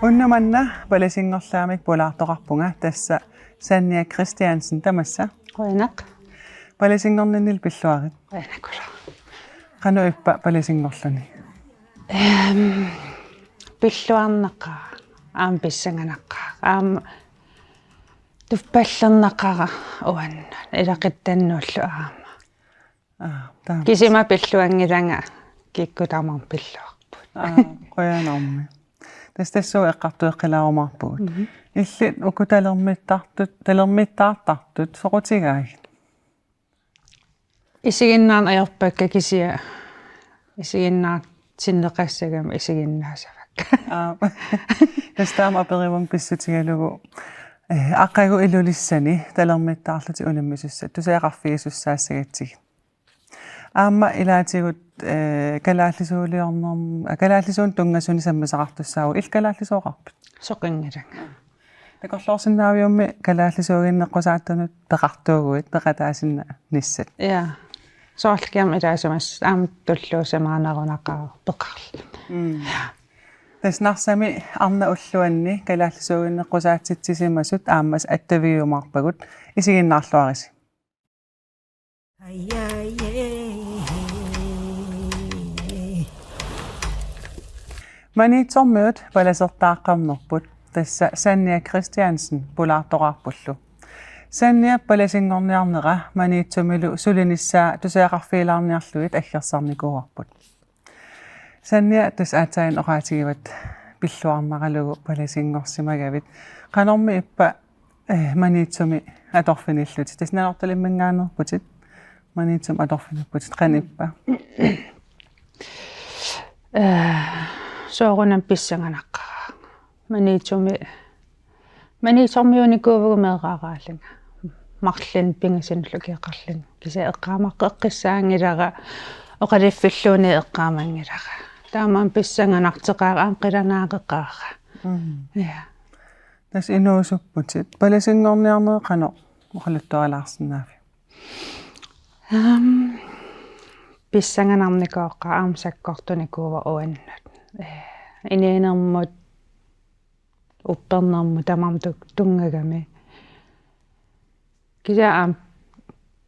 Unnamanna palasinngorlaamik pulaartoqarpunga tassa Sannia Christiansen tamassa Qoyanaq palasinngornanil pilluarit qoyanaqula qanu ippa palasinngorlani pilluarnaqa aam pissanganaqa aam tuppallernaqa uanna ilaqittannuullu aama taam kisima pilluangilanga kikkutamar pilluarput qoyanarmi tastassuu eqqartueqqilaarumarpugut illit talermittaartut soqutigaag isiginnaan ajorpakka kisia isiginnaat sinneqassagam isiginnaasavakka tastaam aperiwang pissutigalugu aqagu ilulissani talermittaarluti unammissussa tuseaqarfiisussaassagatsigit aamma ilaatigut kalaallisuun tungasuni sammasaqartussaagu kalaallisuoqarput soqingalanga takorlorsinnaaviummi kalaallisuuginneqqusaattunut peqartuuguit peqataasinna nissat ja soorlkiam ilaasumas aam tulluusamaanarunaqaa peqarlu tasnarsami arna ulluanni kalaallisuuginneqqusaatitsissimasut aammas attaviumarpagut isiginnaarluarisi Manitsormiut palasertaaqqarnerput tassa Sannia Christiansen pulaartoqarpullu. Sannia palasinngorniarnera manitsumilu sulinissaa tuseaqarfiilaarniarluit aggersarnikuarput. Sannia tasaatain oqaatigivat pilluarnaqalugu palasinngorsimagavit qanormi ippa manitsumi atorfinilluti tasnanortalimminngaanerputit manitsum atorfinipputit qanippa soorunam pissanganaqqaa manitsormiunikuuvugu meeqaaqaallanga marlin pingasinullukiaqarlin kisa eqqaamaqqeqqissaangilera oqaliffilluuni eqqaamangilera taamaan pissanganarteqaaraam qilanaaqeqqaara ja tas inuusupputit palasinngorniarnere qano oqaluttualaarsinnaavi pissanganarnikoqqa aam sakkortunikuuva uannat iniinermut uppernermu tamam tungagami kisa aam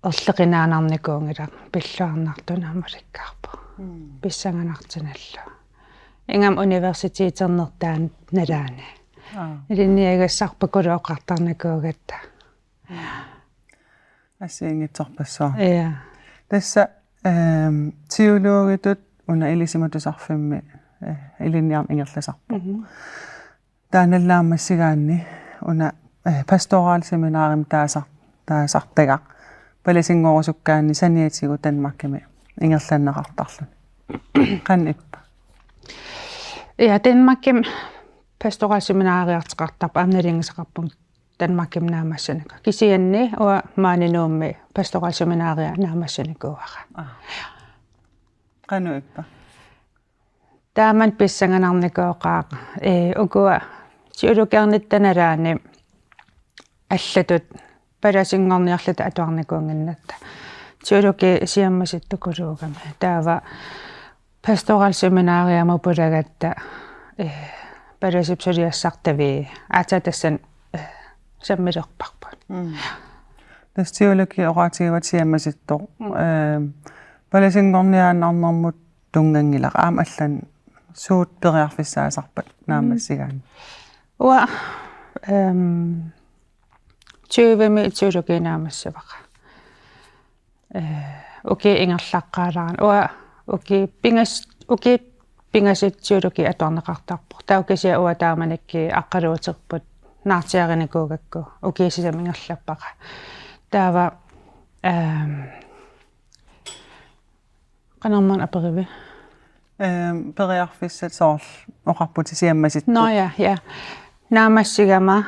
erleqinaanarnikuungila pilluarnartunaamalikkaarpu pissanganartinallu ingam universiteeternertaan nalaane ilinniagassarpakuluoqqartarnikuugatta ассиингитсорпассуа ja тасса теологитут уна илисиматусарфимми илинниарн ингерласарпу тааналлаамассигаанни уна пасторал семинарим таасартага паласингорусуккаанни саниатигу танмакками ингерланнеқартарлун qan ippa ja Danmarkim pastoral seminariarteqartarpa amnalingисақарпум Danmarkim naamassaniqa kisianni uа maaninuummi pastoral seminaria naamassаникуара qanu ippa taaman pissanganarnikuoqaaq ukua siulukiarnittanalaani аллатут паласингорниарлута атуарникуунганнатта siuluki siammasittukuluugami taava pastoral seminariamu pulagatta palasipsuliassartavi aatatassan sammilerparput tas teologi oqaatigivat siammasittoq palasinngorniaannarnermut tungangilaq aam allan suut periarfissaasarpat naamassigaan uа tjuivimi teologi naamassavaqa okay ingerlaqqaalaaran uа okay pingasit teologi atuarneqartarpu taukisia uа taamanikki aqqaluuterput naartiarinikuugakku okay sisamingerlappaqa taava qanerman aperivi periarfissat soorl oqarputi siammasit no ja naamassigama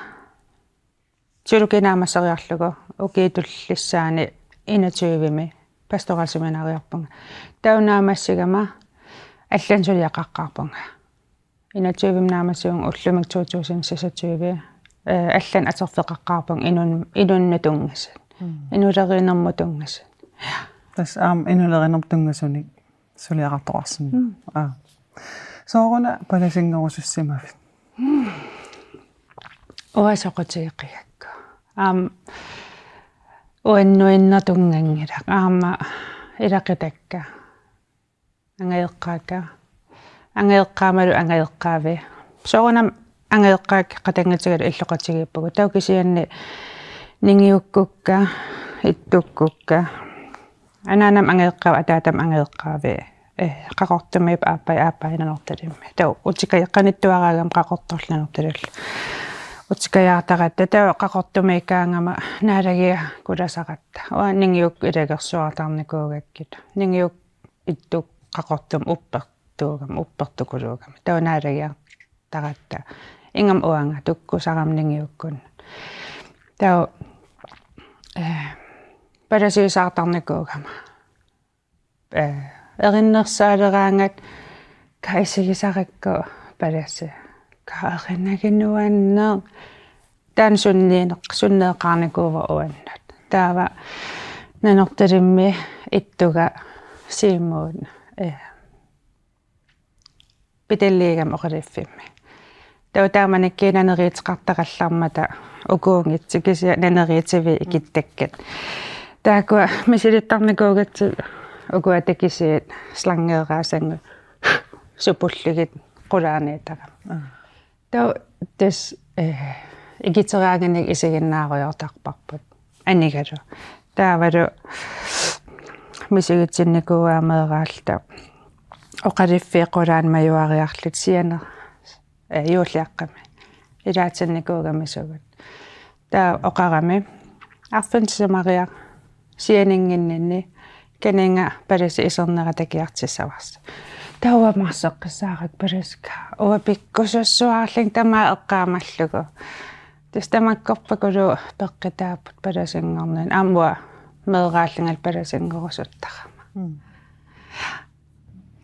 teologi naamassariarlugu okay tullissaani inatuivimi pastoral seminariarpunga taunaamassigama аллансулиақаққарпунга 21 naamasiung ullumik 2026 аллан атерфеқаққарпун инуннатунгасат инулеринэрмутунгасат тас инулеринэртунгасуник сулиақартоқарсимна сооруна паласингерусуссимафит уасоқутииқиакку уаннуиннатунгангилақ илақитакка ангеэққаамалу ангеэққаави соорунам ангеэққаак қатангатигал иллоқатигиппагу тау кисианни нингиуккукка иттуккукка анаанам ангеэққаава атаатам ангеэққаави қақортумип ааппаинанорталимми тау утикаеққаниттуараагам қақорторланорталал утикаяартаратта тау қақортумикаангама наалагиа куласақатта уа нингиук илагерсуартарникуугаккит нингиук иттук қақортум уппертукулуугам тау наалагиа таратта ингам уанга туккусарамнингиуккун тау парасисаартарникуугама эриннерсаалераангат кайсигисаракку паласси кааринагинуаннаа таан суннеқарникуува уаннат таава нанорталимми иттуга сииммуут пителлигам оқалиффимми тау тааманикки нанериитеқартақаллармата укуунгитси кися нанериитиви икиттаккат таакуа мисилиттарникуугатсу укуа такисиит слангеераасангу супуллигит qulaaniitaqam тау тас игитераагник исигиннааруйортарпарпут анигалу таавалу мисигитсинникууаамеераалта оқалиффи qulaан маюариарлут сиана юулиаққами илаатинникуугамисугут таа оқарами арфинсимариа сианингиннинни канинга паласи исернера такиартиссаварс тауа марсеққисаарак паласка уа пиккусуссуаарлин тамаа эққаамаллугу тастамаккорпакулу пеққитааппут паласингорнин аамуа меерааллингал паласингорусуттарама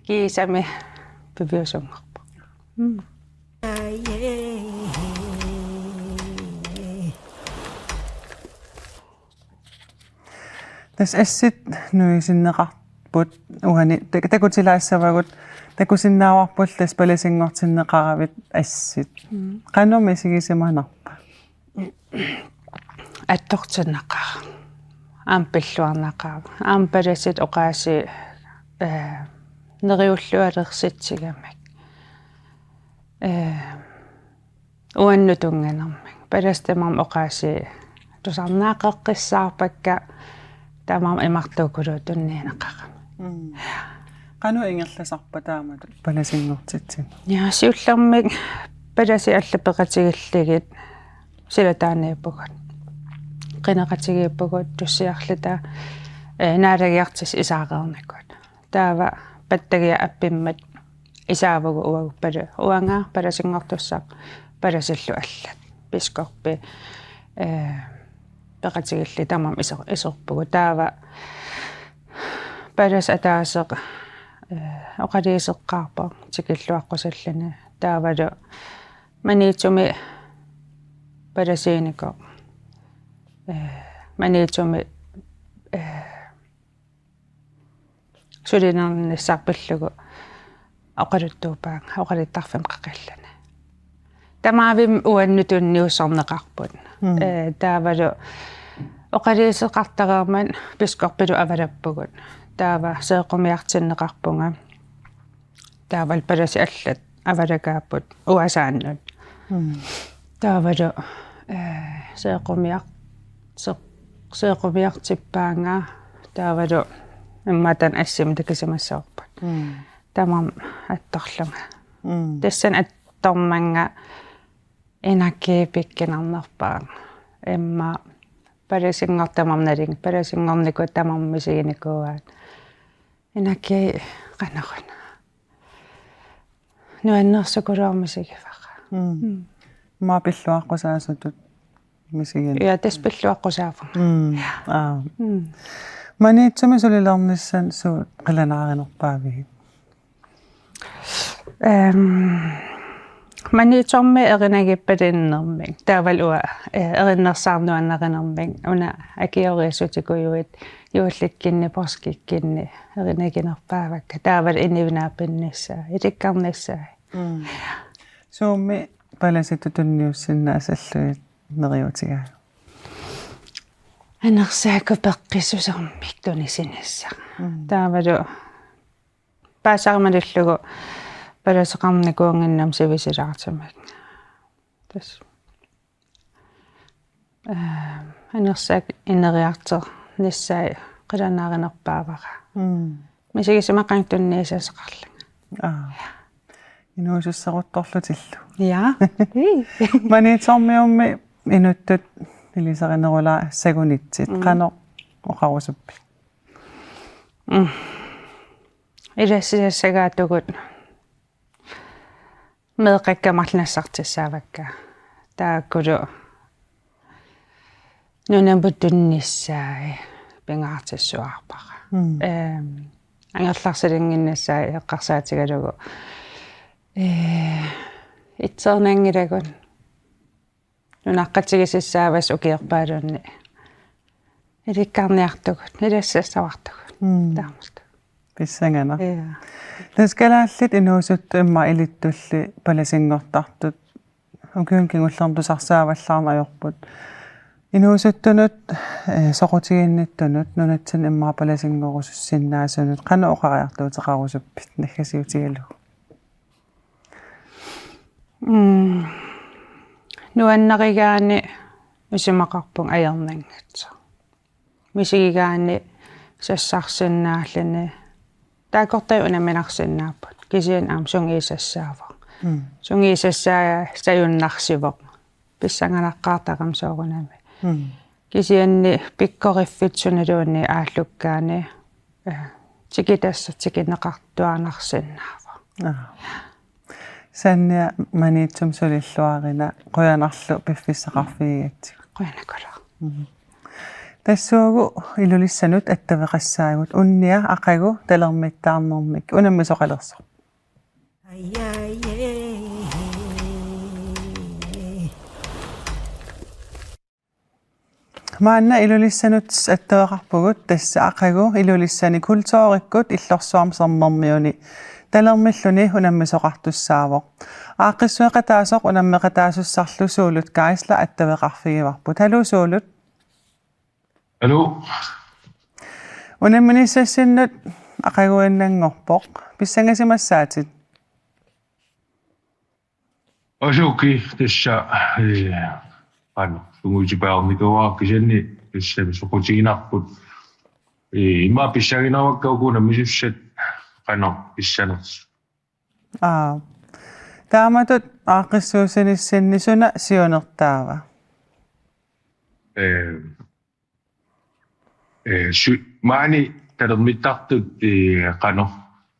кисами пивиусунгорпа тас ассит нуисиннеқарпут угани такутилаассавагут такусиннааварпул тас паласингортиннеқаравит ассит кануми сигисиманарпа аттортиннақаа аам пиллуарнақаа аам паласит оқааси нериуллуалерситсигамак уаннутунганермак паластамам оқааси тусарнаақеққиссаарпакка тамам имартуукулу тунниинеқара кану ингерласарпа таамат паласингортитсин я сиуллермик паласи аллапеқатигиллигит силатаанииппугут qinaqatigippugut tussiarluta naaлагиартис исаагерникут таава паттагиа аппиммат исаавагу уагуппалу уангаа паласингортуссаақ паласиллу аллат пискорпи пеқатигилли тамам исерпугу таава палас атаасеқ оқалиисеққарпа тикиллуаққусаллана таавалу маниитсуми паласиинико маниитсуми сулинерниссарпиллугу оқалуттуупаан оқалиттарфим қақиллана тамаавим уаннутунниуссарнеқарпут таавалу оқалиисеқартареерман пискорпилу авалаппугут таава сеэқумиартиннеқарпунга таавал паласи аллат авалакааппут уасааннут таавалу сеэқумиартиппаанга таавалу имматан ассим такисимассаорпут тамам атторлунга тассан атторманга энакки пиккинарнерпаа эмма паласингортамарналин паласингорнику тамармисигиникууаат энакки канарана нуаннерсукулуармисигифаqa ма пиллуаққусаасутут мисигин я таспиллуаққусаафа маниитсуми сулилернissan суу қиланааринерпаави Manitormi erinagippatinnermik taavalua erinnersaarnuannaqanermik una akioriasutikujuit juullikkinni porskikkinni erinaginerpaavakka taaval inivinaapinnissaa itikkarnissaa Suomi palasittutuniussinnaasallui neriutigaa. анерсааку пеққиссусермик туниsinissa таавалу паасаармалуллугу паласеқарникуангиннам сивисилаартамак тас анерсаак инериартер ниссаа қиланааринерпаавара мисигисимаққан тунниасаасеқарлага Inuusussaruttorlutillu. я Manitormiummi inuttut iliserinnerulaa sagunitsit qano oqarusuppi. илассисассагаатугут меэққаккамарлнассартиссаавакка тааккулу нунамбуттунниссаа пингаартиссуарпара ангерларсалингиннассаа эққарсаатигалугу итсернангилагун нунаққатигисиссаавас укиерпаалуунни иликкарниартугут илассассавартугут таамалта Pissangana. Taskalaallit inuusut imma ilittulli palasingortartut ukiunkingullertusarsaavallaarnajorput inuusuttunut soqutiginnittunut nunatsin imma palasingorussinnaassunut qana oqariartuuteqarusuppit naggasiutigalu. Nuannarigaani usimaqarpun ajarnangatsa misigigaani sassarsinnaallani taakortayuna minarsinnaappat kisian aam sungiisassaava sungiisassaa sajunnarsivoq pissanganaqqaartaqam soorunami kisianni pikkoriffitsunaluunni aallukkaani tikitassatikinneqartuanarsinnaava Sannia maniitsum sulilluarina qoyanarlu piffissaqarfigigatsi. qoyanakula Tassuugu ilulissanut attaveqassaagut unnia aqagu talermittaarnermik unammisoqalerso. Maanna ilulissanut attaveqarpugut tassa aqagu ilulissani kultoorikkut illorsuarmsermermiuni talermilluni unammisoqartussaavoq. Aaqissueqataasoq unammeqataasussarlu suulut kaisla attaveqarfigivarput. Halu suulut. Hallo. Unamminissassinnut aqaguinnangorpoq pissangasimassaatit. Osuki tässä tungujipäälnikoa kisenni tässä soqutiginarput imma pissaginarvakkaukuna misusset qano pissaners Taamatut aaqissuusinissinni suna siunertaava. maani talermittartut qano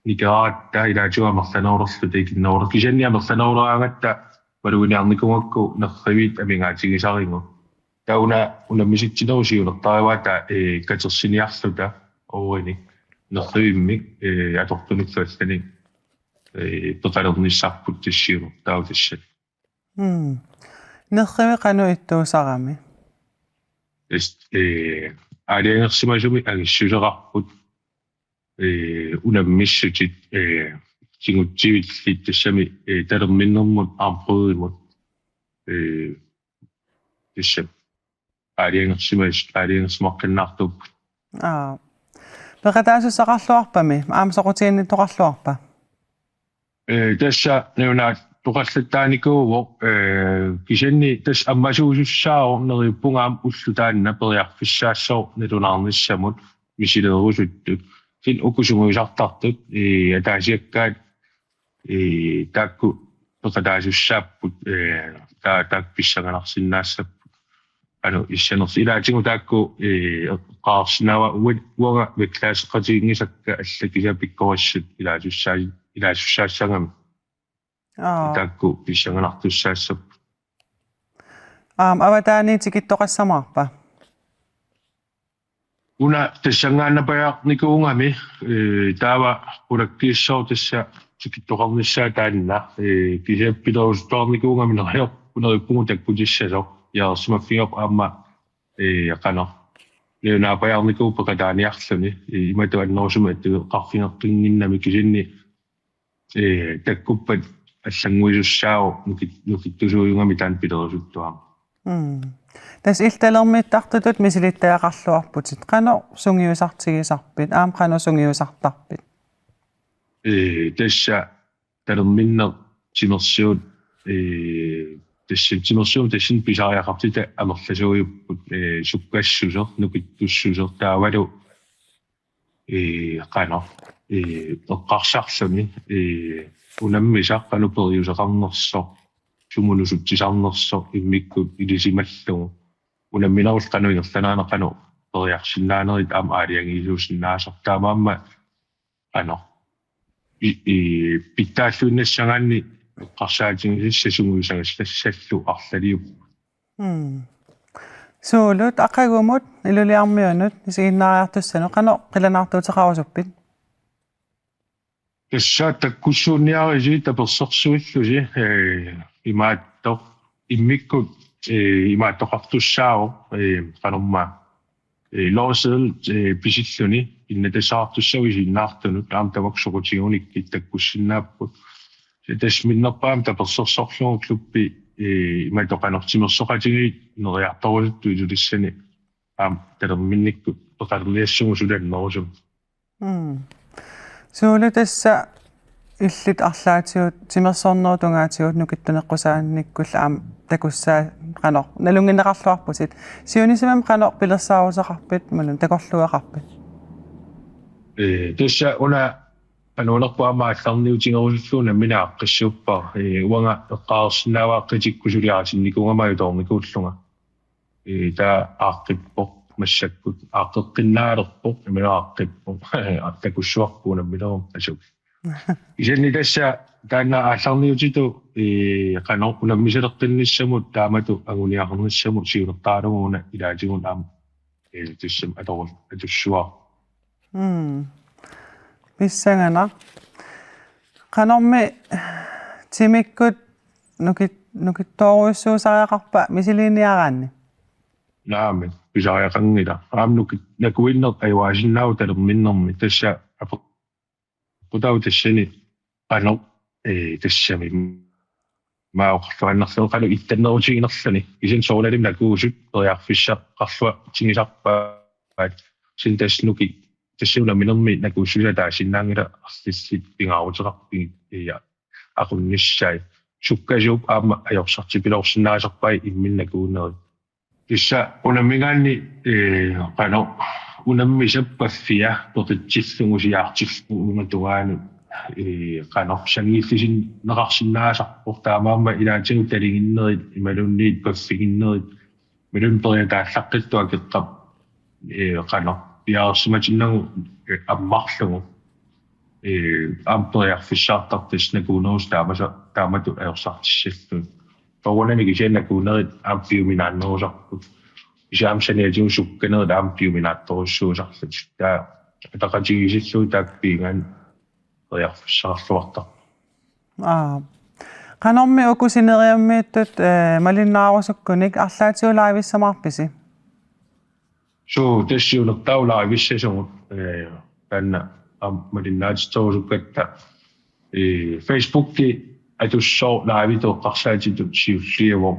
nikeraat ilaajuamerlaneorlerlu tikinneorlu kisanniamerlaneorluaangatta paluiniarnikungakku nerrivit amingaatigisarigu tauna unammisittinerusiunertarivaata katersiniarluta orini nerrivimmik atortuniksuallani peqalernissarput tassiuner tautassat Nerrivi qanu ittuusarami. Aliangersimasumi agissuserarput unammissutit singuttivillit tassami talerminnermut aarprødimut tassam aliangersimarqinnaartup Peqataasusaqarluarpami aamsoqutiginnittoqarluarpa. Tassa neuna tuqallattaanikuuvoq kisanni tass ammasuusussaaro neriuppungaam ullutaanna periarfissaassoo nalunarnissamut misileerusuttut sin ukusunguisartartut ataasiakkaat taakku peqataasussaaput taak pissanganarsinnaassaput anu issaners ilaatigu taakku qaarsinava uanga veklaaseqatigingisakka allakisa pikkorassut ilaasussaasangam taakku pissanganartussaassap Avataani tikittoqassamaarpa. Una tassangaannapajaarnikuungami taava ulakkiissoo tassa tikittoqarnissaa taanna kisiappilerusuttoarnikuunga minerhior punerippugu takputissasor yaarsimaffiop aamma qano leunaapajarniku peqataaniarluni imatu annersuma qarfingeqqinnginnami kisinni takkuppat аллангуисуссаау нукиттусуйунгами таан пилерисуттуама тас илталермиттартутут мисилиттаақарлуарпутит қано сунгиусартигисарпит аам қано сунгиусартарпит тасса талерминнер тимерсуут тимерсуут тасин писариақартита амерласуйуппут суккассусер нукиттуссусер таавалу қано эққарсарлуни унаммисаққану периусеқарнерсо сумунусутсисарнерсо иммиккут илисималлугу унамминарул қану ингерланаанеқану периарсиннаанерит аама аалиангиисуусиннаасар таамаамма қано питтааллуиннассагаанни эққарсаатингисса сумуисагаслассаллу арлалиуп суулут ақагумут илулиармиунут исигиннариартуссану қано қиланаартуутеқарусуппит тасса таккуссуунниариси таперсерсуиллуси имааттор иммиккут имааттоқартуссаао канорма лоосел писиллуни иннатасаартуссави синнаартунут аам таваксоқутигуниккит таккуссиннааппут тасминнерпаам таперсерсорлугу клуппи имаатоқанертимерсоқатиги нериарторусутту илулиссани аам талерминниккут пеқалерлиассугу суланнерусум суулутасса иллит арлаатиут тимерсорнерутунгаатигут нукиттунеққусаанниккулла аам такуссаа қано налунгинеқарлуарпутит сиунисимам қано пилерсаарусеқарпит малун такорлуеқарпит тасса уна ануунерпуамаалларниутингерусуллуна минааққиссууппа уанга эққаарсинаавааққитиккусулиаратинникунгамаю тоорникууллунга таа ааққиппоқ массаккут ааққеққиннаалерпоқ иминааққиппоқ аттакуссуарпуна минерум асук исенни тасса таанна аалларниутиту қано унаммисалеққинниссамут таамату агуниақарниссамут сиунертааругуна илаатигун аама туссам аторул атуссуар писсагана канорми тимиккут нукиттооруссуусариақарпа мисилиниараанни нааме писариақангила аамнуки накуиннер аюаасиннаау талерминнерми тасса апутау тассани qano тассами маоқарлуаннерсел qano иттаннерутигинерлани исин соолалим накуусут периарфиссаққарлуа тигисарпаат син таснуки тассуна минерми накуусула таасиннаангила арлиссит пингаарутеқарпи ия aqunnissaai sukkasuup aama ajorsortipilorsinnaasarpai imminnakuuneri issa unammigaanni qano unammisappaffiya pertitsillugusiaartillu umatuaanu qano sangiillisin neqarsinnaasarpor taamaamma ilaatigu taliginnerit imalunniit paffiginnerit milun periataallaqqittua keqqap qano piaarsimatinnagu ammarlugu amperiarfissaartartis nakuunerus taamatu ajorsartissallu Torunani kisiannakuunerit aampiuminaannerusarput isaamsaniatigu sukkanerit aampiuminaattorussuusarlut taa ataqatigisilluu taappiingaan periarfissaralluartar qanormi ukusineriammiittut malinnaarussukkunik arlaatiulaavissamarpisi so tassiunertaulaavissasungut tanna malinnaatittorusukkatta Facebookki atussoo laavitoqqarsaatitut siulliavor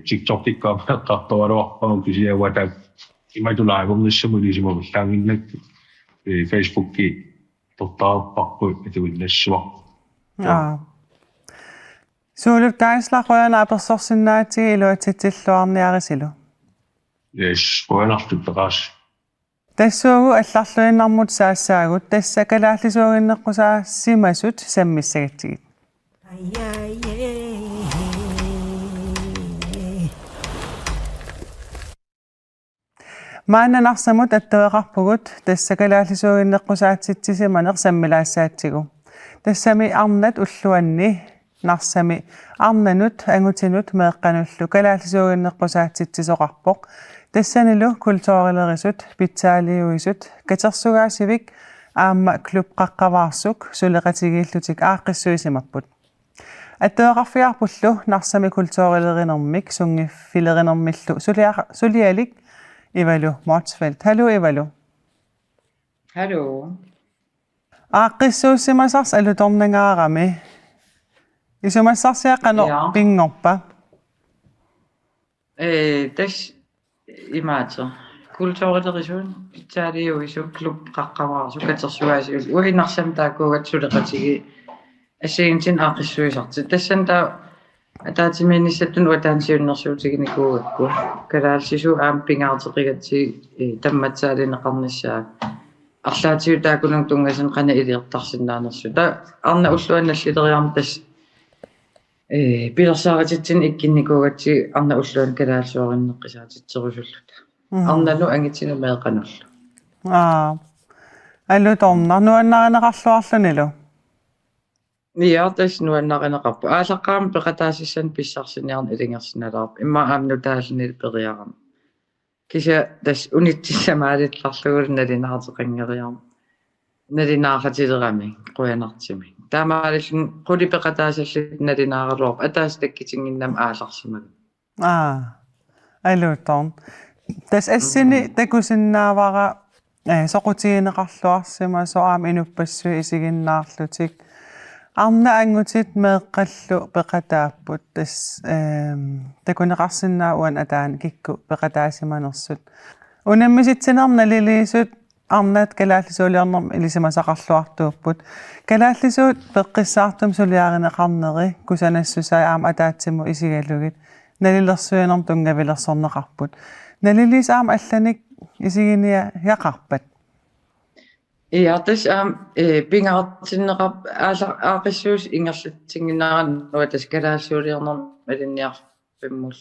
TikTok-tikkaaqartoruarparu kisiawatak imatulaavernissamu lisimavallaanginnakku Facebookki tortaarparpu atuinnassuar suulut kaislaqoyana apersorsinnaatigi iluatitsilluarniarisilu yes qoyanartutteqaas тассуугу алларлуиннармут саассаагут тасса калааллисуугиннеққусаассимасут саммиссагатсигит мааннанарсамут аттавеқарпугут тасса калааллисуугиннеққусаатситсисиманеқ саммилаассаатсигу тассами арнат уллуанни нарсами арнанут ангутинут меэққануллу калааллисуугиннеққусаатситсисоқарпоқ тассанилу культуурилерисут питсаалиуисут катерсугаасивик аама клуб qaqqavarsuk suleqatigillutik aaqqissuisimapпут аттеэқарфиарпуллу нарсами культуурилеринермик сунгиффилеринермиллу сулиалик ивалу Мортсфелд халу ивалу Hallo. ааqqissuussimasars алуторнангаарами исумассарсиаққано Ja. пингорпа Das imaatso. Kultuuriterisuun itaaliu isu klub qaqqavaarsu katersuaasiul uinarsam taakkuugat suleqatigi ассигинтин аақиссуисарти тассан таа атаатиминиссаттун уатаансиуннэрсуутигиникуугакку калаалсису аам пингаартеқигатси тамматсаалинеқарниссаа арлаатиу таакунун тунгасен қана илиертарсинаанерсу та арна уллуанналлилериарма тас пилерсааратитсин иккинникуугатси арна уллуан калаалсуариннеққисаатитсерусуллута арнану ангитсину меэқануллу алуторна нуаннаринеқарлуарлунилу Niartas nuannaqinaqarpu aalaqqaam peqataasissan pissarсиниарн илингерсиналаарп имма аамну тааллинил периарам кися тас унитсисамаалилларлугул налинаартеқангериарм налинааратилерами қуянартими таамаалиллун қули пеқатаасаллит налинааралуарп атаас таккитингиннам ааларсимаг алуторн тас ассини такусиннаавара соқутигинеқарлуарсима соаам инуппассуи исигиннаарлутик арна ангутит меэққаллу пеқатааппут тас такунеқарсинаа уан атаан кикку пеқатаасиманерсут унаммиситсинарна лилисут арнат калааллисуулиарнерм илисимасақарлуартууппут калааллисуут пеққиссаартум сулиаринеқарнери кусанассусаа аама атаатсиму исигалугит налилерсуинерм тунгавилерсорнеқарпут налилис аама алланик исигиния яқарпат Iartas pingaartinneqarp aaqissuus ingerlatsinnginaaran nuatas kalaassuuliarnerm alinniarpimmus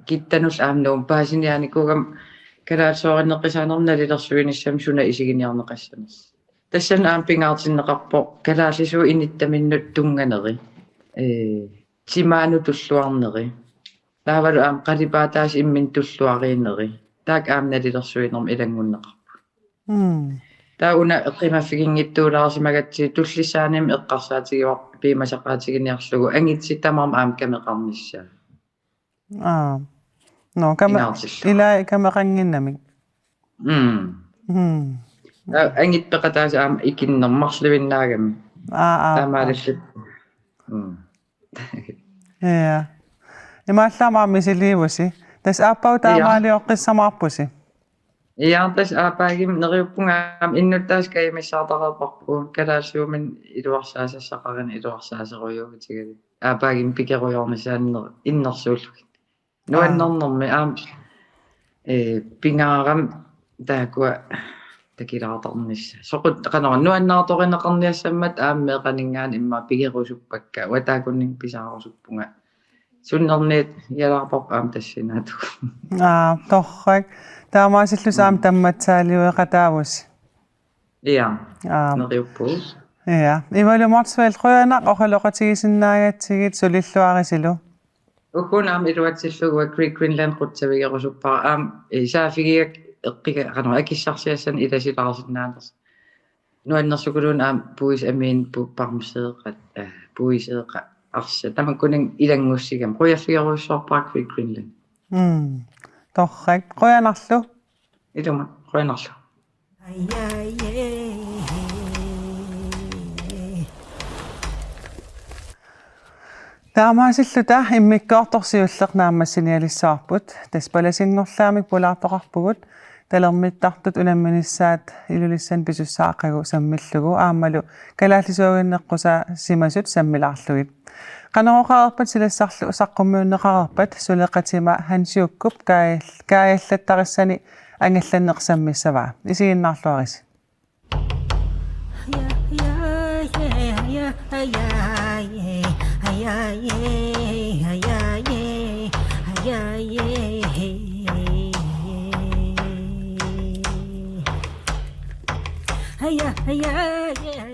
kittanus aamnuum paasiniaanikugam kalaassuarineqqisaanerm nalilersuinissam suna isiginiarneqassamas tassan aam pingaartinneqarpo kalaallisuu inittaminnut tunganeri timaanu tulluarneri taavalu aam qalipaataas immin tulluariineri taak aamnalilersuinerm ilangunneqarpu taa una eqqimaffigingittuulaarsimagatsi tullissaanimi eqqarsaatigiuar piimasaqaatiginiarlugu angitsitamarm aam kameqarnissaa no kama ila kameqanginnamik angit peqataasa aam ikinnermarsluinnaagami taamaalallut ja имааллаамаамисилиивуси тас ааппау таамаалиоққиссамаарпуси иартас аапаагим нериуппунгаам иннуттаас каимиссаартақарпарпуун калаалсуумин илуарсаасассақарин илуарсаасеруйугитигали аапаагим пикеруйормисааннер иннерсууллугит нуаннернэрми аам пингаарам таакуа такилаартарнисса соқут қанера нуаннаарторинеқарниассаммат ааммеқанингаан имма пигерусуппакка уатаакуннин писаарусуппунга суннернит ялаарпоп аам тассинаату торрак таамаасиллусаам тамматсаалиуеқатаавус иа нериуппу ja ивалу Мортсфелд қуяна оқалоқатигисиннаагатсигит сулиллуарисилу укунаам илуатсиллугуа Great Greenland қутсавигерусуппара аам саафигиак эққига қанера акиссарсиассан иласилаарсиннаанерс нуаннерсукулуун аам пуис амиин пуппармсеэқат пуисеэқа арса тамаккунин илангуссигам қуяффигеруссуарпаа Great Greenland торрак қуянарлу илума қуянарлу таамаасиллута иммиккоорторсиуллернаамассиниалиссаарпут таспаласингорлаамик пулаартоқарпугут талермиттартут унамминissaат илулиссан писуссаақагу саммиллугу аамалу калааллисуагиннеққуса симасут саммилаарлугит qanoroqaarpat silassarlu saqqummuunneqarpat suleqatima hansiukkup kaayallattaqissani angallanneqsammissavaa isiginnaarluaris yeah.